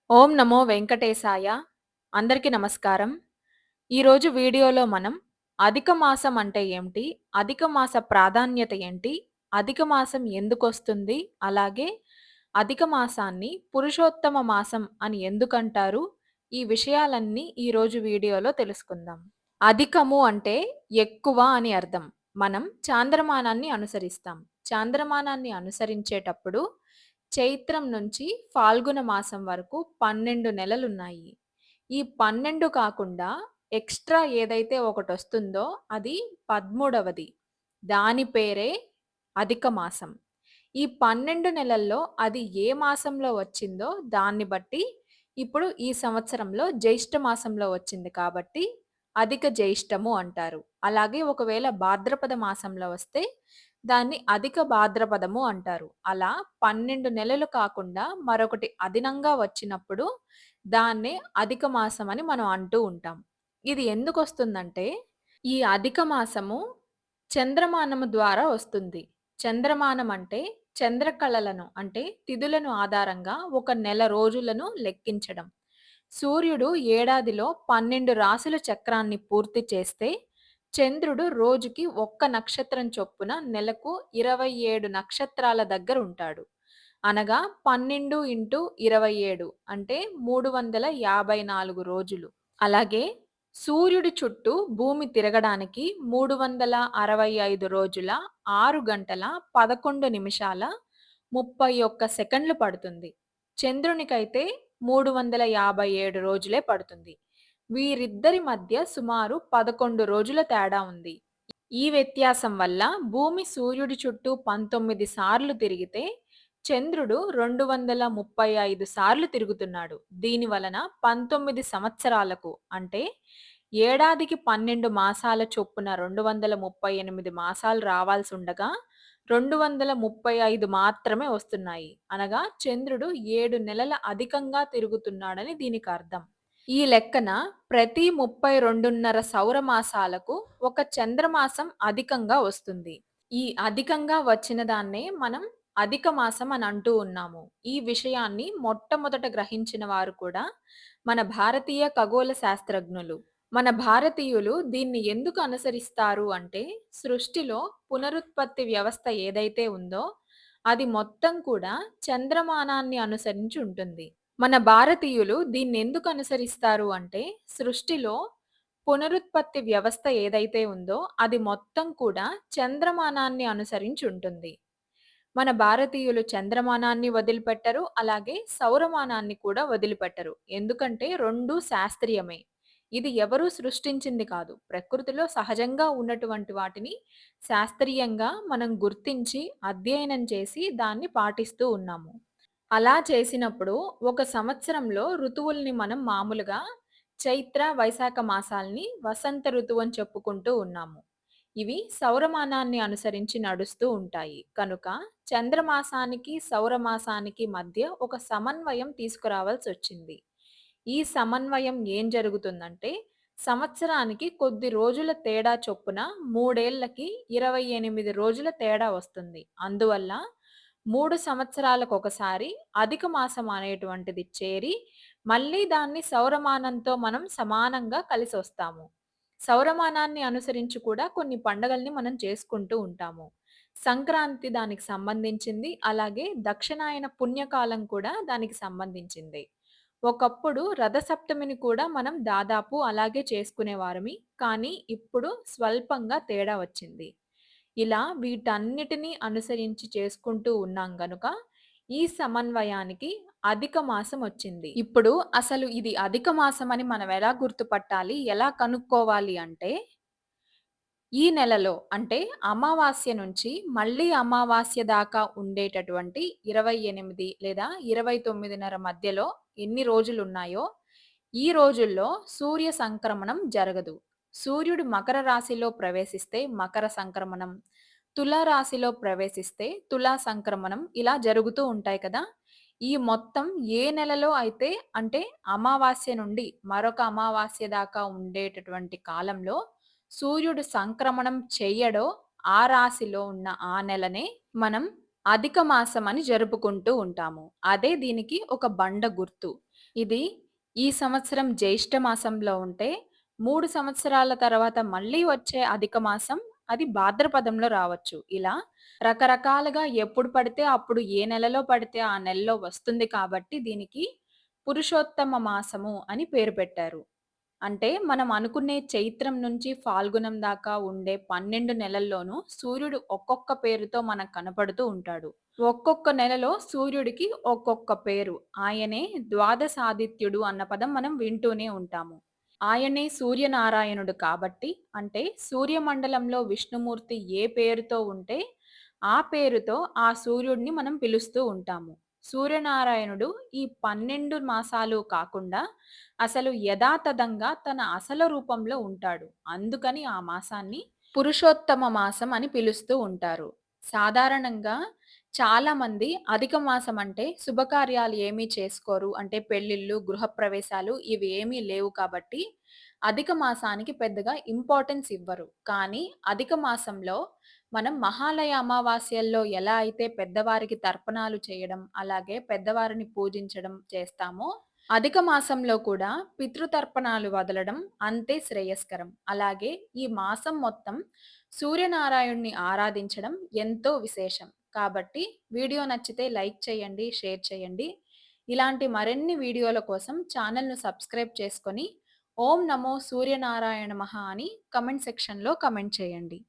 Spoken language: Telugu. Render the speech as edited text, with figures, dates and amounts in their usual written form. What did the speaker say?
ఓం నమో వెంకటేశాయ. అందరికీ నమస్కారం. ఈరోజు వీడియోలో మనం అధిక మాసం అంటే ఏమిటి? అధిక మాస ప్రాధాన్యత ఏంటి? అధిక మాసం ఎందుకొస్తుంది? అలాగే అధిక మాసాన్ని పురుషోత్తమ మాసం అని ఎందుకంటారు? ఈ విషయాలన్నీ ఈరోజు వీడియోలో తెలుసుకుందాం. అధికము అంటే ఎక్కువ అని అర్థం. మనం చాంద్రమానాన్ని అనుసరిస్తాం. చాంద్రమానాన్ని అనుసరించేటప్పుడు చైత్రం నుంచి ఫాల్గుణ మాసం వరకు 12 నెలలున్నాయి. ఈ 12 కాకుండా ఎక్స్‌ట్రా ఏదైతే ఒకటొస్తుందో అది 13వది. దాని పేరే అధిక మాసం. ఈ 12 నెలల్లో అది ఏ మాసంలో వచ్చిందో దాన్ని బట్టి ఇప్పుడు ఈ సంవత్సరంలో జ్యేష్ఠ మాసంలో వచ్చింది కాబట్టి అధిక జ్యేష్ఠము అంటారు. అలాగే ఒకవేళ భాద్రపద మాసంలో వస్తే దాన్ని అధిక భాద్రపదము అంటారు. అలా 12 నెలలు కాకుండా మరొకటి అదనంగా వచ్చినప్పుడు దాన్నే అధిక మాసం అని మనం అంటూ ఉంటాం. ఇది ఎందుకొస్తుందంటే ఈ అధిక మాసము చంద్రమానము ద్వారా వస్తుంది. చంద్రమానం అంటే చంద్రకళలను అంటే తిథులను ఆధారంగా ఒక నెల రోజులను లెక్కించడం. సూర్యుడు ఏడాదిలో 12 రాశుల చక్రాన్ని పూర్తి చేస్తే, చంద్రుడు రోజుకి ఒక్క నక్షత్రం చొప్పున నెలకు 27 నక్షత్రాల దగ్గరుంటాడు. అనగా 12/27 అంటే 354 రోజులు. అలాగే సూర్యుడి చుట్టూ భూమి తిరగడానికి 365 రోజుల 6 గంటల 11 నిమిషాల 31 సెకండ్లు పడుతుంది. చంద్రునికైతే 357 రోజులే పడుతుంది. వీరిద్దరి మధ్య సుమారు 11 రోజుల తేడా ఉంది. ఈ వ్యత్యాసం వల్ల భూమి సూర్యుడి చుట్టూ 19 సార్లు తిరిగితే, చంద్రుడు 235 సార్లు తిరుగుతున్నాడు. దీని వలన 19 సంవత్సరాలకు అంటే ఏడాదికి 12 మాసాల చొప్పున 238 మాసాలు రావాల్సుండగా 235 మాత్రమే వస్తున్నాయి. అనగా చంద్రుడు 7 నెలల అధికంగా తిరుగుతున్నాడని దీనికర్థం. ఈ లెక్కన ప్రతి 32.5 సౌర మాసాలకు ఒక చంద్రమాసం అధికంగా వస్తుంది. ఈ అధికంగా వచ్చిన దాన్నే మనం అధిక మాసం అని అంటూ ఉన్నాము. ఈ విషయాన్ని మొట్టమొదట గ్రహించిన వారు కూడా మన భారతీయ ఖగోళ శాస్త్రజ్ఞులు. మన భారతీయులు దీన్ని ఎందుకు అనుసరిస్తారు అంటే, సృష్టిలో పునరుత్పత్తి వ్యవస్థ ఏదైతే ఉందో, అది మొత్తం కూడా చంద్రమానాన్ని అనుసరించి ఉంటుంది. మన భారతీయులు దీన్నెందుకు అనుసరిస్తారు అంటే, సృష్టిలో పునరుత్పత్తి వ్యవస్థ ఏదైతే ఉందో, అది మొత్తం కూడా చంద్రమానాన్ని అనుసరించుంటుంది. మన భారతీయులు చంద్రమానాన్ని వదిలిపెట్టరు. అలాగే సౌరమానాన్ని కూడా వదిలిపెట్టరు. ఎందుకంటే 2 శాస్త్రీయమే. ఇది ఎవరు సృష్టించింది కాదు. ప్రకృతిలో సహజంగా ఉన్నటువంటి వాటిని శాస్త్రీయంగా మనం గుర్తించి, అధ్యయనం చేసి దాన్ని పాటిస్తూ ఉన్నాము. అలా చేసినప్పుడు ఒక సంవత్సరంలో ఋతువుల్ని మనం మామూలుగా చైత్ర, వైశాఖ మాసాల్ని వసంత ఋతువు అని చెప్పుకుంటూ ఉన్నాము. ఇవి సౌరమానాన్ని అనుసరించి నడుస్తూ ఉంటాయి. కనుక చంద్రమాసానికి, సౌరమాసానికి మధ్య ఒక సమన్వయం తీసుకురావాల్సొచ్చింది. ఈ సమన్వయం ఏం జరుగుతుందంటే, సంవత్సరానికి కొద్ది రోజుల తేడా చొప్పున 3 ఏళ్లకి 28 రోజుల తేడా వస్తుంది. అందువల్ల 3 సంవత్సరాలకొకసారి అధిక మాసం అనేటువంటిది చేరి, మళ్ళీ దాన్ని సౌరమానంతో మనం సమానంగా కలిసొస్తాము. సౌరమానాన్ని అనుసరించి కూడా కొన్ని పండగల్ని మనం చేసుకుంటూ ఉంటాము. సంక్రాంతి దానికి సంబంధించింది. అలాగే దక్షిణాయన పుణ్యకాలం కూడా దానికి సంబంధించిందే. ఒకప్పుడు రథసప్తమిని కూడా మనం దాదాపు అలాగే చేసుకునేవారమి. కానీ ఇప్పుడు స్వల్పంగా తేడా వచ్చింది. ఇలా వీటన్నిటిని అనుసరించి చేసుకుంటూ ఉన్నాం గనుక, ఈ సమన్వయానికి అధిక మాసం వచ్చింది. ఇప్పుడు అసలు ఇది అధిక మాసమని మనం ఎలా గుర్తుపట్టాలి? ఎలా కనుక్కోవాలి అంటే, ఈ నెలలో అంటే అమావాస్య నుంచి మళ్ళీ అమావాస్య దాకా ఉండేటటువంటి 28 లేదా 29:30 మధ్యలో ఎన్ని రోజులున్నాయో, ఈ రోజుల్లో సూర్య సంక్రమణం జరగదు. సూర్యుడు మకర రాశిలో ప్రవేశిస్తే మకర సంక్రమణం, తుల రాశిలో ప్రవేశిస్తే తులా సంక్రమణం ఇలా జరుగుతూ ఉంటాయి కదా! ఈ మొత్తం ఏ నెలలో అయితే అంటే అమావాస్య నుండి మరొక అమావాస్య దాకా ఉండేటటువంటి కాలంలో సూర్యుడు సంక్రమణం చెయ్యడో, ఆ రాశిలో ఉన్న ఆ నెలనే మనం అధిక మాసం అని జరుపుకుంటూ ఉంటాము. అదే దీనికి ఒక బండ గుర్తు. ఇది ఈ సంవత్సరం జ్యేష్ఠ మాసంలో ఉంటే, 3 సంవత్సరాల తర్వాత మళ్ళీ వచ్చే అధిక మాసం అది భాద్రపదంలో రావచ్చు. ఇలా రకరకాలుగా ఎప్పుడు పడితే అప్పుడు ఏ నెలలో పడితే ఆ నెలలో వస్తుంది కాబట్టి దీనికి పురుషోత్తమ మాసము అని పేరు పెట్టారు. అంటే మనం అనుకునే చైత్రం నుంచి ఫాల్గుణం దాకా ఉండే 12 నెలల్లోనూ సూర్యుడు ఒక్కొక్క పేరుతో మనకు కనపడుతూ ఉంటాడు. ఒక్కొక్క నెలలో సూర్యుడికి ఒక్కొక్క పేరు. ఆయనే ద్వాదశాదిత్యుడు అన్న పదం మనం వింటూనే ఉంటాము. ఆయనే సూర్యనారాయణుడు కాబట్టి అంటే సూర్యమండలంలో విష్ణుమూర్తి ఏ పేరుతో ఉంటే ఆ పేరుతో ఆ సూర్యుడిని మనం పిలుస్తూ ఉంటాము. సూర్యనారాయణుడు ఈ 12 మాసాలు కాకుండా అసలు యథాతథంగా తన అసలు రూపంలో ఉంటాడు. అందుకని ఆ మాసాన్ని పురుషోత్తమ మాసం అని పిలుస్తూ ఉంటారు. సాధారణంగా చాలామంది అధిక మాసం అంటే శుభకార్యాలు ఏమీ చేసుకోరు. అంటే పెళ్ళిళ్ళు, గృహప్రవేశాలు ఇవి ఏమీ లేవు కాబట్టి అధిక మాసానికి పెద్దగా ఇంపార్టెన్స్ ఇవ్వరు. కానీ అధిక మాసంలో మనం మహాలయ అమావాస్యల్లో ఎలా అయితే పెద్దవారికి తర్పణాలు చేయడం, అలాగే పెద్దవారిని పూజించడం చేస్తామో, అధిక మాసంలో కూడా పితృతర్పణాలు వదలడం అంతే శ్రేయస్కరం. అలాగే ఈ మాసం మొత్తం సూర్యనారాయణ్ణి ఆరాధించడం ఎంతో విశేషం. కాబట్టి వీడియో నచ్చితే లైక్ చేయండి, షేర్ చేయండి. ఇలాంటి మరిన్ని వీడియోల కోసం ఛానల్‌ను సబ్స్క్రైబ్ చేసుకొని ఓం నమో సూర్యనారాయణ మహా అని కమెంట్ సెక్షన్‌లో కమెంట్ చేయండి.